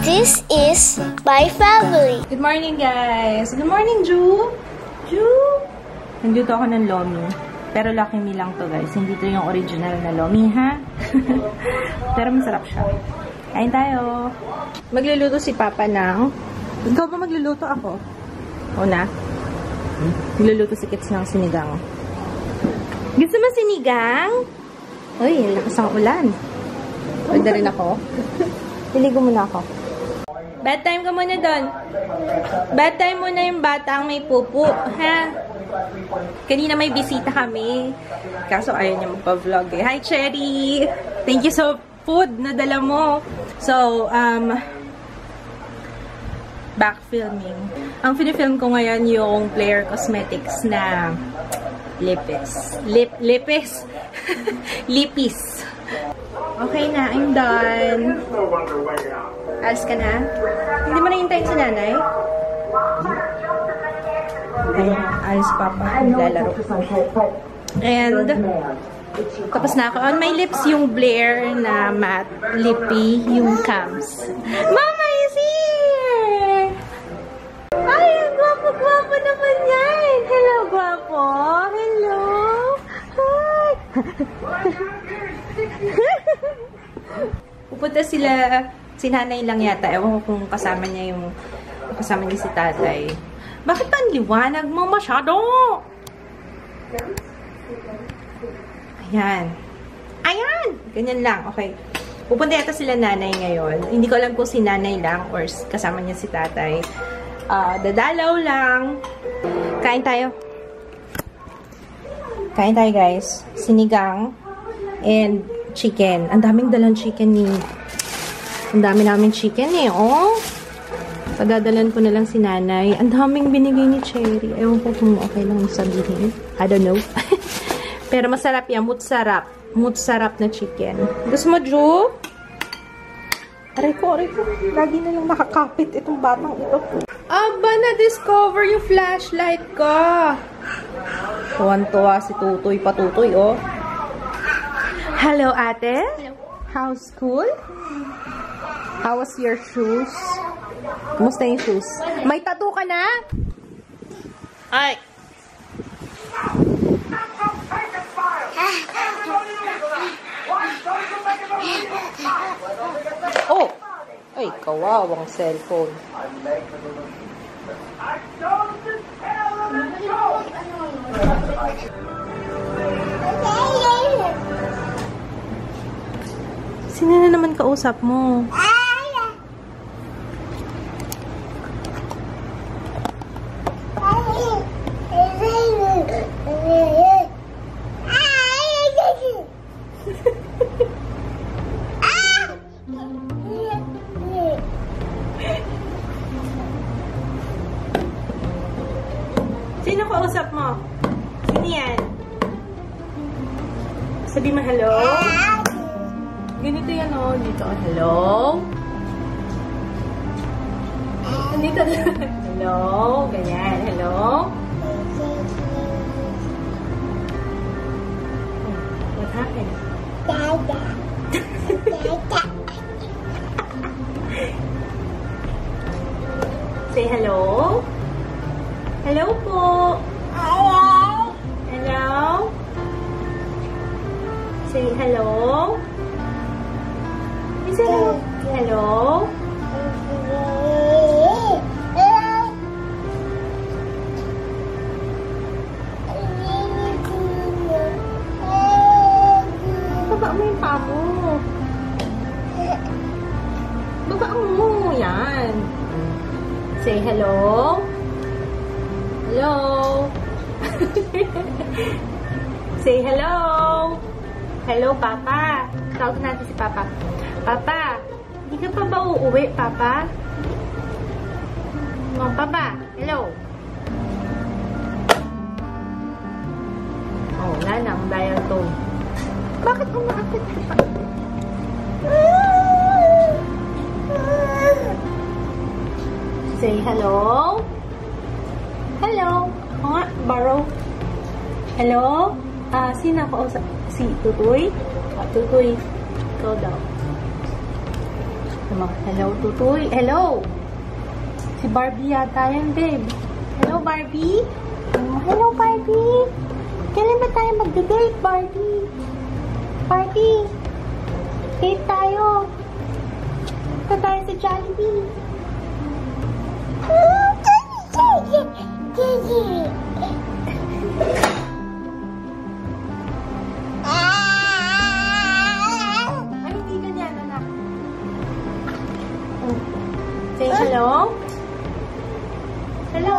This is my family. Good morning, guys. Good morning, Ju. Ju. Nandito ako ng lomi. Pero Lucky Me lang to, guys. Hindi to yung original na lomi, ha? Pero masarap siya. Kain tayo. Magluluto si Papa ng... Ikaw ba magluluto ako? Una. Magluluto si Kits ng sinigang. Gusto mo sinigang? Uy, lakas ang ulan. Pwede rin ako. Piligo muna ako. Bedtime ka muna doon. Bedtime muna yung batang may pupu. Ha? Kanina may bisita kami. Kaso ayaw niya magpa-vlog eh. Hi, Cherry! Thank you sa food na dala mo. So, back filming. Ang pinifilm ko ngayon yung Player Cosmetics na lipis. Lipis? Lipis. Okay na, I'm done. Alis ka na? Hindi mo na hintayin si nanay? Ay, alis Papa. Lalaro. And, tapos na ako. On my lips, yung Blair na matte lippy, yung Cams. Mama is here! Ay, gwapo-gwapo naman yan! Hello, gwapo! Hello! Hi! Pupunta sila, si nanay lang yata. Ewan ko kung kasama niya si tatay. Bakit pa ang liwanag mo masyado? Ayan. Ayan! Ganyan lang. Okay. Pupunta yata sila nanay ngayon. Hindi ko alam kung si nanay lang or kasama niya si tatay. Dadalaw lang. Kain tayo. Kain tayo, guys. Sinigang and chicken. Ang daming dalang chicken ni... Ang dami namin chicken eh, oh. Padadalan ko na lang si nanay. Ang daming binigay ni Cherry. Ewan ko kung okay lang sabihin. I don't know. Pero masarap yan. Mutsarap. Mutsarap na chicken. Gusto mo, Ju? Aray ko. Lagi na lang nakakapit itong batang ito. Aba, na-discover yung flashlight ko. Tuwan-tuwa si Tutoy. Patutoy, oh. Hello, ate. Hello. How's school? How was your shoes? Kumusta yung shoes? May tattoo ka na? Ay! Oh! Ay, kawawang cellphone. Sino na naman kausap mo? Sino kausap mo? Sino yan? Sabi mo hello? Ganito yan, oh. Dito, hello? Dito, hello? Ganyan, hello? What happened? Say hello? Hello po? Hello? Hello? Say hello? Hello? Hello? Baba mo yung paa mo. Baba mo. Yan. Say hello? Hello? Say hello? Hello, Papa. Tawag natin si Papa. Papa, hindi ka pa ba uuwi, Papa? Oh, Papa, hello. Oh, wala na, ang dial tone. Bakit umaakit ka pa? Say hello. Hello. O nga, borrow. Hello? Sino ako? Si Tutoy? Tutoy. Ikaw daw. Hello, Tutoy. Hello! Si Barbie yata yan, babe. Hello, Barbie. Hello, Barbie. Kailan ba tayo mag-date, Barbie? Barbie. Date tayo. Ito tayo sa Jollibee. Ay, hindi ganyan, anak. Say hello. Hello.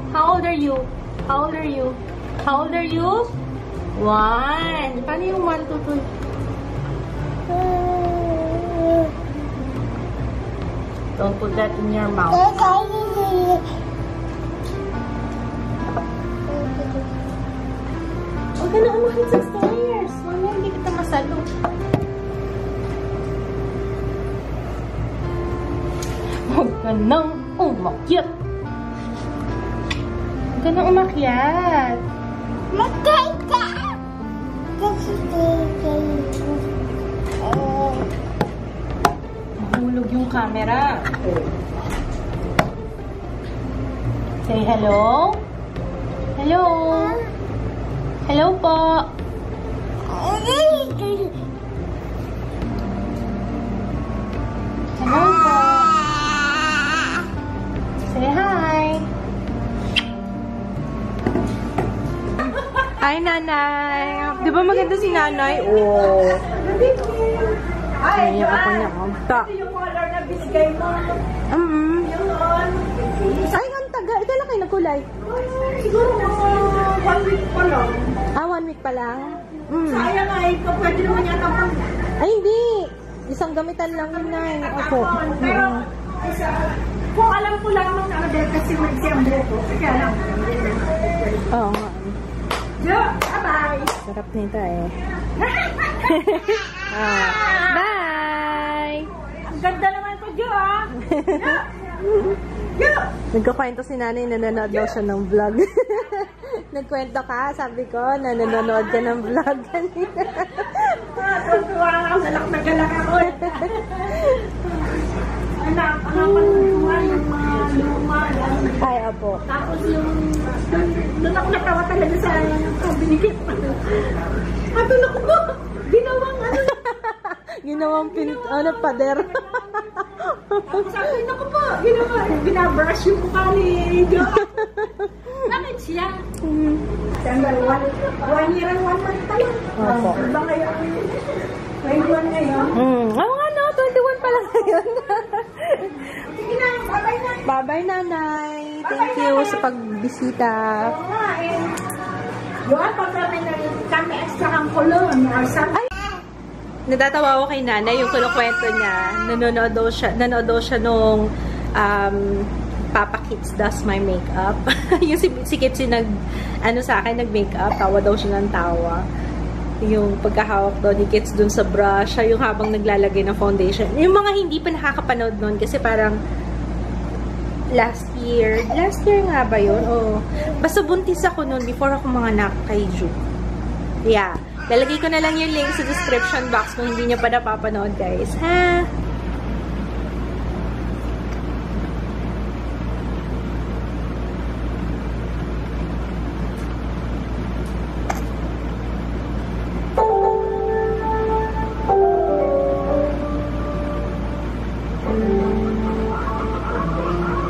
How old are you? How old are you? How old are you? 1. Paano yung 1, 2, 3? Don't put that in your mouth. Huwag ka na umakit sa stairs. Mamaya hindi kita masalo. Huwag ka nang umakyat. Huwag ka nang umakyat. Mahulog yung camera. Say hello. Hello. Hello po. Hello po. Say hi. Hi, Nanay. Di ba maganda si Nanay? Oh. Ay, yung ako niya. Yung color na bisgay mo. Ay, ang taga. Kailan kayo nagkulay? Siguro 1 week pa lang. 1 week pa lang? Sayang ay, pwede naman yata pang... Ay, hindi. Isang gamitan lang yun na. Ako. Pero, kung alam ko lang nung dahil kasi mag-siyang buko. Kaya lang. Oo nga. Jo, bye-bye. Sarap nito eh. Bye! Ang ganda naman ko, Jo, ah. Jo! Nagkakwento si Nanay na nanonood daw siya ng vlog. Nagkwento ka, sabi ko, na nanonood ka ng vlog kanina. Tuwa nga, salak na galak ako. Anak, pangapatuwa yung mga luma. Ay, apo. Tapos yung, doon ako natawa talaga sa binikit. Sabi na ko ba? Ginawang ano? Ginawang pader. Sabi na ko ba? Ginabrush yung mukha ni Jo. Bakit siya? Sandal, 1 year and 1 month pa lang. Opo. Diba ngayon? 21 ngayon? Oo nga no, 21 pa lang ngayon. Sige na, bye-bye na. Bye-bye, Nanay. Thank you sa pagbisita. Oo nga eh. Yun, pag kami extra kang kulon or something. Natatawa ako kay Nanay yung kinukwento niya. Nanonood daw siya nung Papa Kits Does My Makeup. Yung si Kits yung sa akin, nag-makeup. Tawa daw siya ng tawa. Yung pagkahawak daw ni Kits dun sa brush. Siya yung habang naglalagay ng foundation. Yung mga hindi pa nakakapanood nun kasi parang last year nga ba yun? Oh. Basta buntis ako nun before ako manganak kay Ju. Yeah. Lalagay ko na lang yung link sa description box kung hindi niya pa napapanood, guys. Ha?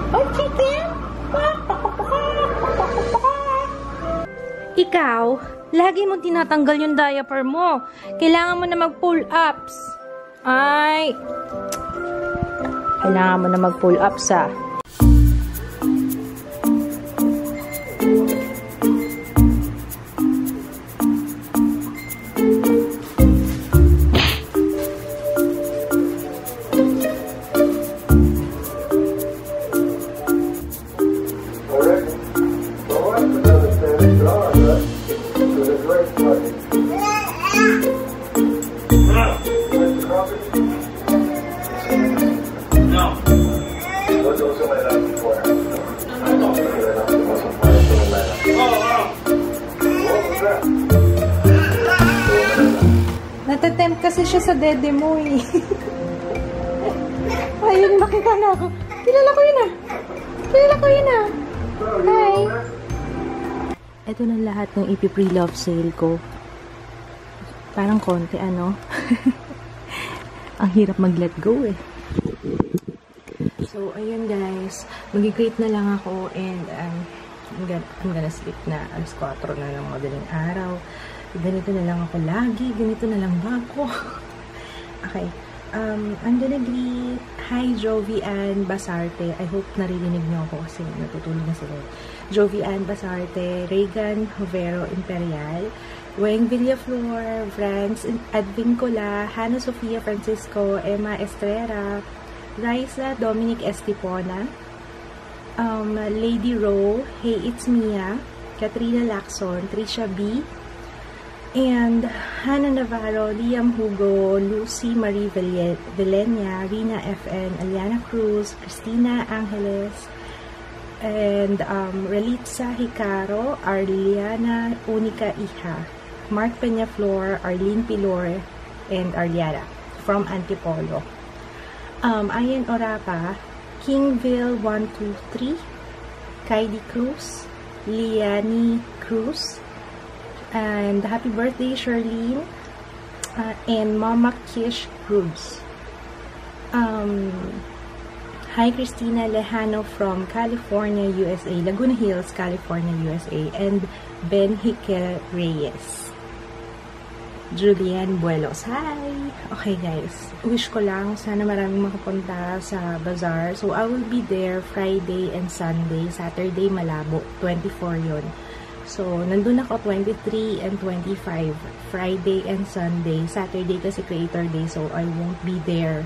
Oh, chicken! Ikaw, lagi mo tinatanggal yung diaper mo. Kailangan mo na mag-pull-ups. Ay. Kailangan mo na mag-pull-ups, ah. Natatempt kasi siya sa dede mo eh. Ayun, nakita na ako. Kilala ko yun ah. Kilala ko yun ah. Hi. Ito na lahat ng ipi-pre-love sale ko. Parang konti ano. Ang hirap mag-let go eh. So, ayun guys. Mag-greet na lang ako and I'm gonna sleep na. Alas 4 na ng madaling araw. Ganito na lang ako lagi. Ganito na lang ba ako? Okay. I'm gonna greet. Hi, Jovian Basarte. I hope naririnig niyo ako kasi natutulog na sila. Jovian Basarte, Regan Hovero Imperial, Weng Villaflor, Franz Advincula, Hannah Sofia Francisco, Emma Estrera, Raisa Dominic Estipona, Lady Ro, Hey It's Mia, Katrina Lacson, Trisha B, and Hannah Navarro, Liam Hugo, Lucy Marie Villenia, Rina FN, Aliana Cruz, Cristina Angeles, and Relitza Hicaro, Arliana Unica Iha, Mark Peñaflor, Arlene Pilor, and Arliana from Antipolo. Ayan Orapa, Kingville 123, Kaidi Cruz, Liani Cruz, and happy birthday Charlene, and Mama Kish Cruz. Hi Christina Lejano from California, USA, Laguna Hills, California, USA, and Ben Hique Reyes. Julian Buelos. Hi! Okay guys, wish ko lang sana maraming makapunta sa bazaar. So I will be there Friday and Sunday. Saturday malabo, 24 yon. So nandun ako 23 and 25. Friday and Sunday. Saturday kasi Creator Day, so I won't be there.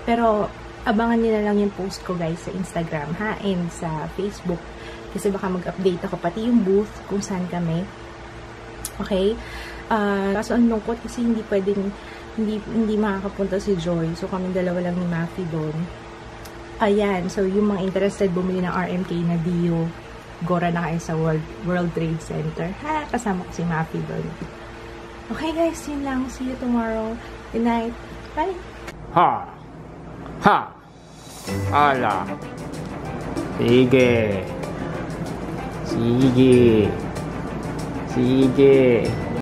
Pero abangan nyo na lang yung post ko guys sa Instagram ha, and sa Facebook. Kasi baka mag-update ako pati yung booth kung saan kami. Okay? Kaso ang lungkot kasi hindi pwedeng, hindi makakapunta si Joy. So kami dalawa lang ni Mafi doon. Ayan. So yung mga interested bumili ng RMK na Dio, Gora na kayo sa World Trade Center. Ha? Kasama ko si Mafi doon. Okay guys, yun lang. See you tomorrow. Good night. Bye! Ha! Ha! Ala! Sige! Sige! Sige!